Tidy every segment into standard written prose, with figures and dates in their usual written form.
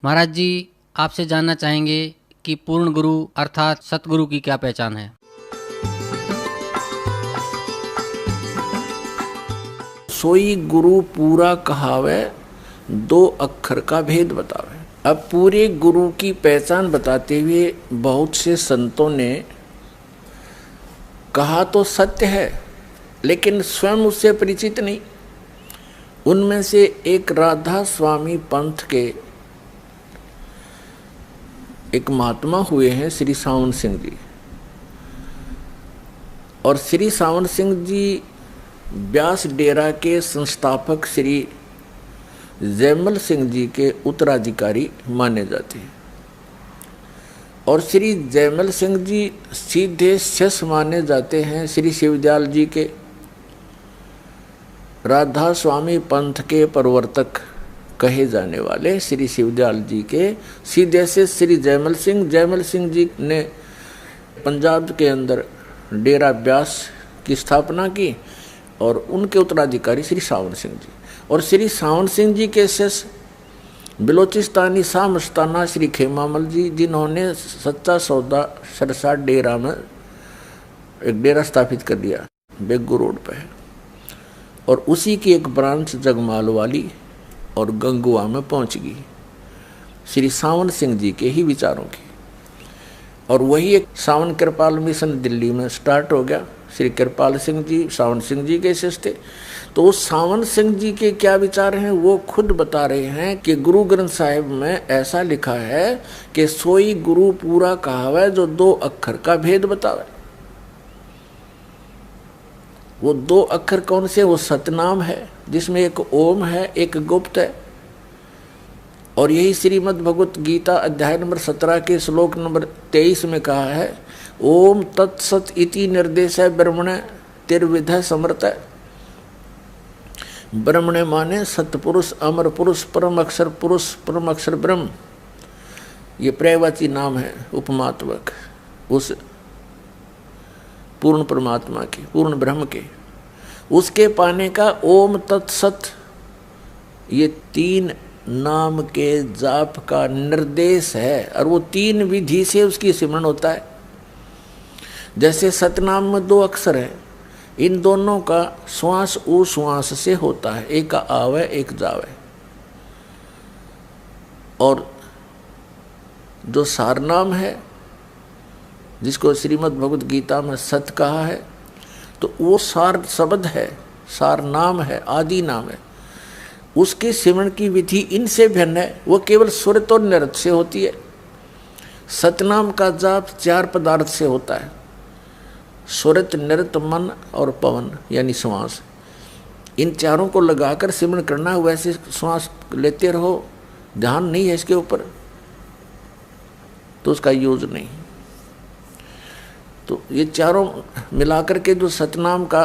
महाराज जी, आपसे जानना चाहेंगे कि पूर्ण गुरु अर्थात सतगुरु की क्या पहचान है। सोई गुरु पूरा कहावे, दो अक्षर का भेद बतावे। अब पूरे गुरु की पहचान बताते हुए बहुत से संतों ने कहा तो सत्य है, लेकिन स्वयं उससे परिचित नहीं। उनमें से एक राधा स्वामी पंथ के एक महात्मा हुए हैं श्री सावन सिंह जी। और श्री सावन सिंह जी व्यास डेरा के संस्थापक श्री जयमल सिंह जी के उत्तराधिकारी माने जाते हैं। और श्री जयमल सिंह जी सीधे शिष्य माने जाते हैं श्री शिवदयाल जी के। राधा स्वामी पंथ के प्रवर्तक कहे जाने वाले श्री शिवदयाल जी के सीधे से श्री जयमल सिंह जी ने पंजाब के अंदर डेरा ब्यास की स्थापना की और उनके उत्तराधिकारी श्री सावन सिंह जी। और श्री सावन सिंह जी के शिष्य बिलोचिस्तानी शाह मस्ताना श्री खेमामल जी, जिन्होंने सच्चा सौदा सरसा डेरा में एक डेरा स्थापित कर दिया, बेगू रोड पे है। और उसी की एक ब्रांच जगमाल वाली और गंगुआ में पहुंच गई श्री सावन सिंह जी के ही विचारों की। और वही एक सावन कृपाल मिशन दिल्ली में स्टार्ट हो गया। श्री कृपाल सिंह जी सावन सिंह जी के शिष्य थे। तो उस सावन सिंह जी के क्या विचार हैं वो खुद बता रहे हैं कि गुरु ग्रंथ साहिब में ऐसा लिखा है कि सोई गुरु पूरा कहावे, जो दो अक्षर का भेद बतावे। वो दो अक्षर कौन से? वो सतनाम है, जिसमें एक ओम है, एक गुप्त है। और यही श्रीमद् भगवत गीता अध्याय नंबर 17 के श्लोक नंबर 23 में कहा है, ओम तत्सत इति निर्देश है ब्रह्मण तिर्विध समर्थ। ब्रह्मण माने सतपुरुष, अमर पुरुष, परम अक्षर ब्रह्म। ये पर्यायवाची नाम है उपमात्मक उस पूर्ण परमात्मा के, पूर्ण ब्रह्म के। उसके पाने का ओम तत्सत, ये तीन नाम के जाप का निर्देश है। और वो तीन विधि से उसकी सिमरन होता है। जैसे सतनाम में दो अक्षर है, इन दोनों का श्वास उ श्वास से होता है, एक का आवे एक जावे। और जो सारनाम है, जिसको श्रीमद् भगवत गीता में सत कहा है, तो वो सार शब्द है, सार नाम है, आदि नाम है। उसके सिमरन की विधि इनसे भिन्न है। वो केवल सुरत और नृत्य से होती है। सतनाम का जाप 4 पदार्थ से होता है, सुरत, नृत्य, मन और पवन यानी श्वास। इन चारों को लगाकर सिमरन करना है। वैसे श्वास लेते रहो, ध्यान नहीं है इसके ऊपर तो उसका यूज नहीं। तो ये चारों मिलाकर के जो सतनाम का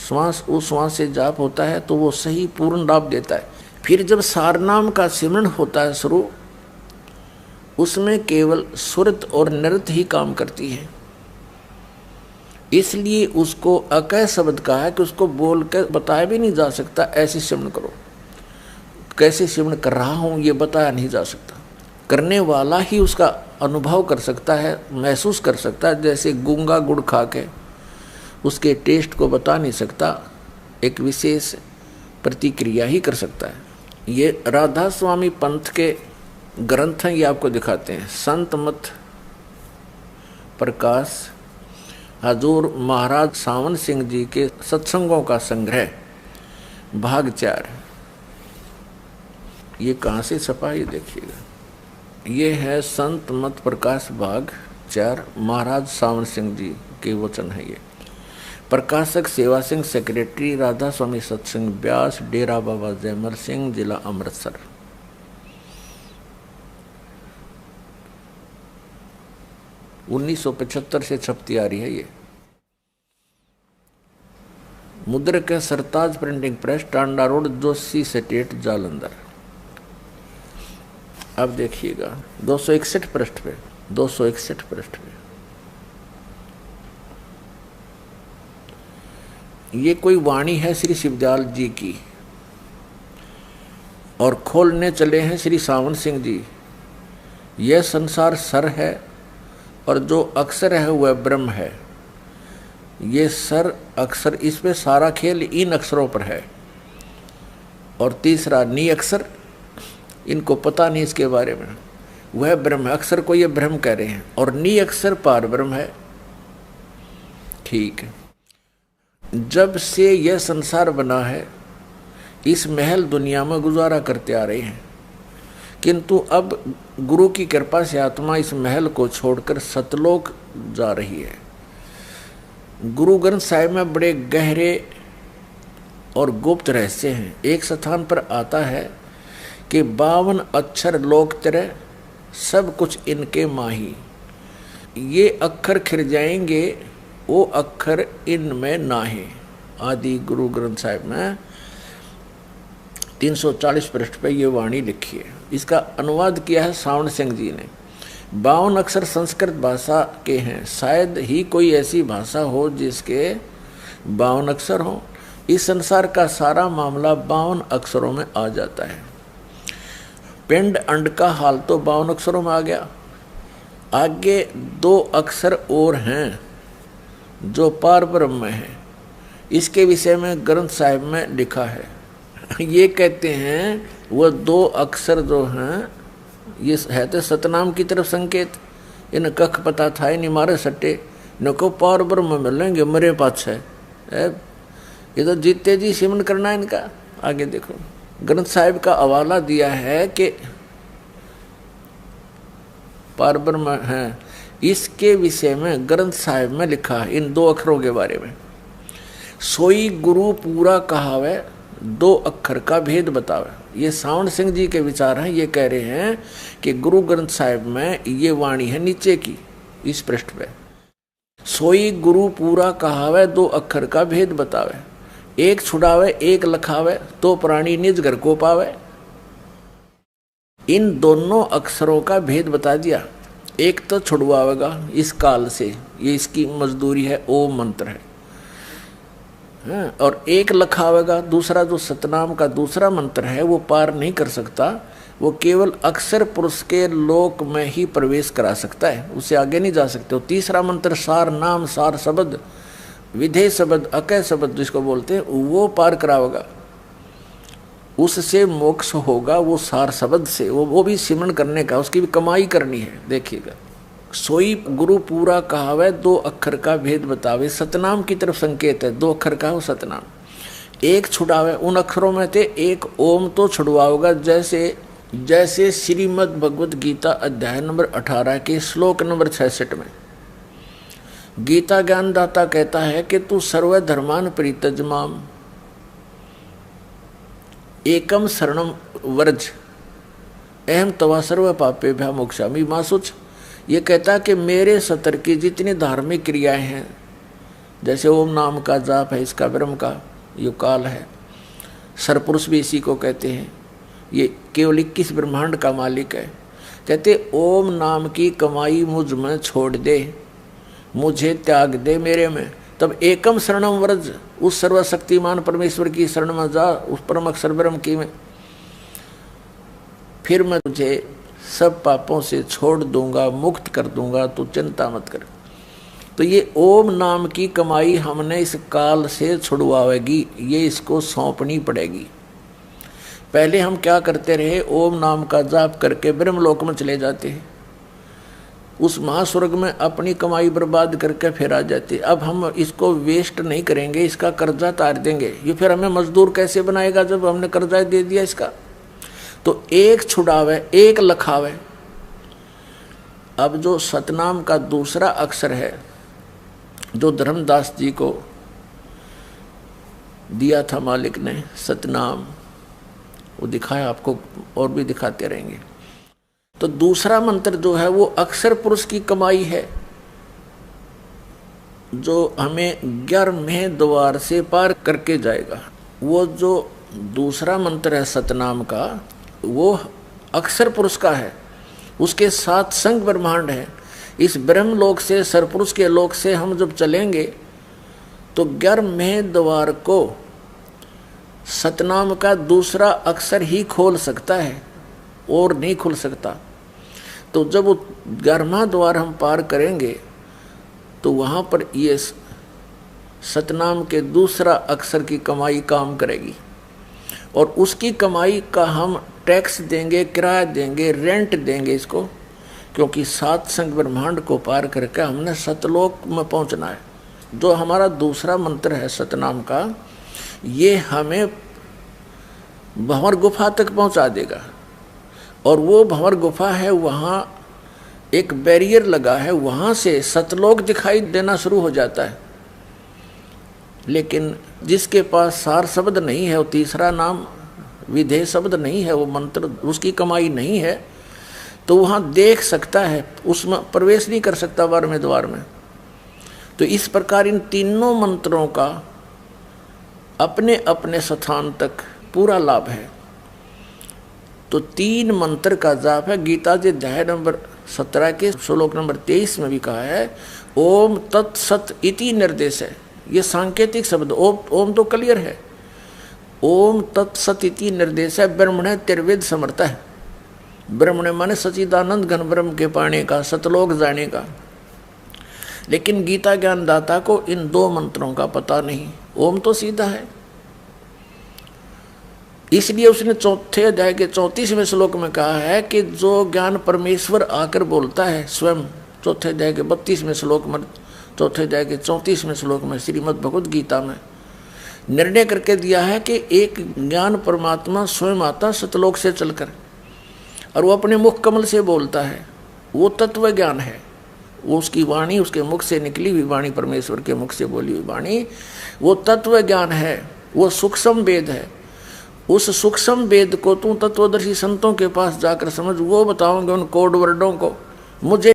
श्वास उस श्वास से जाप होता है, तो वो सही पूर्ण लाभ देता है। फिर जब सारनाम का सिमरन होता है शुरू, उसमें केवल सुरत और नृत्य ही काम करती है। इसलिए उसको अकय शब्द कहा है कि उसको बोल कर बताया भी नहीं जा सकता ऐसे सिमरन करो। कैसे सिमरन कर रहा हूँ ये बताया नहीं जा सकता, करने वाला ही उसका अनुभव कर सकता है, महसूस कर सकता है। जैसे गूंगा गुड़ खा के उसके टेस्ट को बता नहीं सकता, एक विशेष प्रतिक्रिया ही कर सकता है। ये राधा स्वामी पंथ के ग्रंथ हैं, ये आपको दिखाते हैं। संत मत प्रकाश हजूर महाराज सावन सिंह जी के सत्संगों का संग्रह भाग 4। ये कहाँ से छपा ये देखिएगा। ये है संत मत प्रकाश भाग 4, महाराज सावन सिंह जी के वचन है। ये प्रकाशक सेवा सिंह, सेक्रेटरी राधा स्वामी सत्संग ब्यास, डेरा बाबा जयमल सिंह, जिला अमृतसर। (1975) से छपती आ रही है ये। मुद्रक है Sartaj printing press, Tanda road, Joshi state, Jalandhar. अब देखिएगा 261 पृष्ठ पे, 261 पृष्ठ पे ये कोई वाणी है श्री शिवदयाल जी की। और खोलने चले हैं श्री सावन सिंह जी यह संसार सर है और जो अक्षर है वह ब्रह्म है। ये सर अक्षर, इस पे सारा खेल इन अक्षरों पर है। और तीसरा नी अक्षर, इनको पता नहीं इसके बारे में, वह ब्रह्म है। अक्षर को ये ब्रह्म कह रहे हैं और नी अक्षर पार ब्रह्म है। ठीक है, जब से यह संसार बना है इस महल दुनिया में गुजारा करते आ रहे हैं, किंतु अब गुरु की कृपा से आत्मा इस महल को छोड़कर सतलोक जा रही है। गुरु ग्रंथ साहिब में बड़े गहरे और गुप्त रहस्य हैं। एक स्थान पर आता है कि 52 अक्षर लोक तेरे, सब कुछ इनके माही। ये अक्षर खिर जाएंगे, वो अक्षर इनमें नाहे। आदि गुरु ग्रंथ साहिब में 340 पृष्ठ पे ये वाणी लिखी है। इसका अनुवाद किया है सावण सिंह जी ने। 52 अक्षर संस्कृत भाषा के हैं, शायद ही कोई ऐसी भाषा हो जिसके 52 अक्षर हो। इस संसार का सारा मामला 52 अक्षरों में आ जाता है। पिंड अंड का हाल तो 52 अक्षरों में आ गया। आगे 2 अक्षर और हैं जो पार ब्रह्म में है। इसके विषय में ग्रंथ साहिब में लिखा है। ये कहते हैं वह 2 अक्षर जो हैं ये है तो सतनाम की तरफ संकेत। इन कख पता था इन मारे सट्टे इनको पार ब्रह्म मिलेंगे मरे पाछ है। ये तो जीते जी सिमन करना है इनका। आगे देखो, ग्रंथ साहिब का हवाला दिया है कि पार ब्रह्म है। इसके विषय में ग्रंथ साहिब में लिखा है इन 2 अक्षरों के बारे में। सोई गुरु पूरा कहावे, 2 अक्षर का भेद बतावे। ये सावण सिंह जी के विचार हैं। ये कह रहे हैं कि गुरु ग्रंथ साहिब में ये वाणी है नीचे की, इस पृष्ठ पे। सोई गुरु पूरा कहावे, 2 अक्षर का भेद बतावे। एक छुड़ावे एक लखावे, तो प्राणी निज घर को पावे। इन दोनों अक्षरों का भेद बता दिया। एक तो छुड़वावेगा इस काल से, ये इसकी मजदूरी है, ओम मंत्र है। और एक लखावेगा, दूसरा जो सतनाम का दूसरा मंत्र है वो पार नहीं कर सकता। वो केवल अक्षर पुरुष के लोक में ही प्रवेश करा सकता है, उससे आगे नहीं जा सकते। तीसरा मंत्र सार नाम, सार शब्द, विधेय शब्द, अकय शब्द जिसको बोलते हैं, वो पार करावेगा। उससे मोक्ष होगा, वो सार शब्द से। वो भी सिमरन करने का, उसकी भी कमाई करनी है। देखिएगा, सोई गुरु पूरा कहावे, 2 अक्षर का भेद बतावे। सतनाम की तरफ संकेत है, 2 अक्षर का हो सतनाम। एक छुड़ावे, उन अक्षरों में थे एक ओम तो छुड़वाओगा। जैसे श्रीमद् भगवत गीता अध्याय नंबर 18 के श्लोक नंबर 66 में गीता ज्ञानदाता कहता है कि तू सर्वधर्मान परित्यज्यमाम एकम शरणम वर्ज अहम तवा सर्व पापेभ्यः मोक्षामि मा शुच। ये कहता है कि मेरे सतर की जितनी धार्मिक क्रियाएं हैं, जैसे ओम नाम का जाप है, इसका ब्रह्म का यो काल है, सरपुरुष भी इसी को कहते हैं, ये केवल 21 ब्रह्मांड का मालिक है। कहते ओम नाम की कमाई मुझ में छोड़ दे, मुझे त्याग दे मेरे में, तब एकम शरणम व्रज, उस सर्वशक्तिमान परमेश्वर की शरण में जा, उस परम अक्षर ब्रह्म की में, फिर मैं तुझे सब पापों से छोड़ दूंगा, मुक्त कर दूंगा, तू चिंता मत कर। तो ये ओम नाम की कमाई हमने इस काल से छुड़वाएगी, ये इसको सौंपनी पड़ेगी। पहले हम क्या करते रहे, ओम नाम का जाप करके ब्रह्मलोक में चले जाते हैं, उस महास्वर्ग में अपनी कमाई बर्बाद करके फिर आ जाते। अब हम इसको वेस्ट नहीं करेंगे, इसका कर्जा तार देंगे। ये फिर हमें मजदूर कैसे बनाएगा जब हमने कर्जा दे दिया इसका। तो एक छुड़ावे एक लखावे। अब जो सतनाम का दूसरा अक्षर है जो धर्मदास जी को दिया था मालिक ने, सतनाम, वो दिखाया आपको और भी दिखाते रहेंगे। तो दूसरा मंत्र जो है वो अक्षर पुरुष की कमाई है, जो हमें 11वें द्वार से पार करके जाएगा। वो जो दूसरा मंत्र है सतनाम का, वो अक्षर पुरुष का है, उसके साथ संग ब्रह्मांड है। इस ब्रह्मलोक से, सरपुरुष के लोक से हम जब चलेंगे तो 11वें द्वार को सतनाम का दूसरा अक्षर ही खोल सकता है और नहीं खुल सकता। तो जब वो 11वां द्वार हम पार करेंगे तो वहाँ पर ये सतनाम के दूसरा अक्षर की कमाई काम करेगी, और उसकी कमाई का हम टैक्स देंगे, किराया देंगे, रेंट देंगे इसको, क्योंकि सात संग ब्रह्मांड को पार करके हमने सतलोक में पहुंचना है। जो हमारा दूसरा मंत्र है सतनाम का, ये हमें भंवर गुफा तक पहुंचा देगा, और वो भंवर गुफा है, वहाँ एक बैरियर लगा है, वहाँ से सतलोक दिखाई देना शुरू हो जाता है। लेकिन जिसके पास सार शब्द नहीं है, वो तीसरा नाम विधेय शब्द नहीं है, वो मंत्र उसकी कमाई नहीं है, तो वहाँ देख सकता है, उसमें प्रवेश नहीं कर सकता 12वें द्वार में। तो इस प्रकार इन तीनों मंत्रों का अपने अपने स्थान तक पूरा लाभ है। तो 3 मंत्र का जाप है। गीता जी अध्याय नंबर 17 के श्लोक नंबर 23 में भी कहा है ओम तत्सत इति निर्देश है। ये सांकेतिक शब्द, ओम तो क्लियर है, ओम तत्सत इति निर्देश है। ब्रह्मण तिर्वेद समर्थ है। ब्रह्मण माने सचिदानंद घन ब्रह्म के पाने का, सतलोक जाने का। लेकिन गीता ज्ञानदाता को इन 2 मंत्रों का पता नहीं। ओम तो सीधा है, इसलिए उसने 4थे अध्याय के 34वें श्लोक में कहा है कि जो ज्ञान परमेश्वर आकर बोलता है स्वयं, 4थे अध्याय के 32वें श्लोक में, 4थे अध्याय के 34वें श्लोक में श्रीमद् भगवद गीता में निर्णय करके दिया है कि एक ज्ञान परमात्मा स्वयं आता सतलोक से चलकर, और वो अपने मुख कमल से बोलता है। वो तत्व ज्ञान है, वो उसकी वाणी, उसके मुख से निकली हुई वाणी, परमेश्वर के मुख से बोली हुई वाणी, वो तत्व ज्ञान है, वो सूक्ष्म वेद है। उस सूक्ष्म वेद को तू तत्वदर्शी संतों के पास जाकर समझ, वो बताओगे उन कोड वर्डों को। मुझे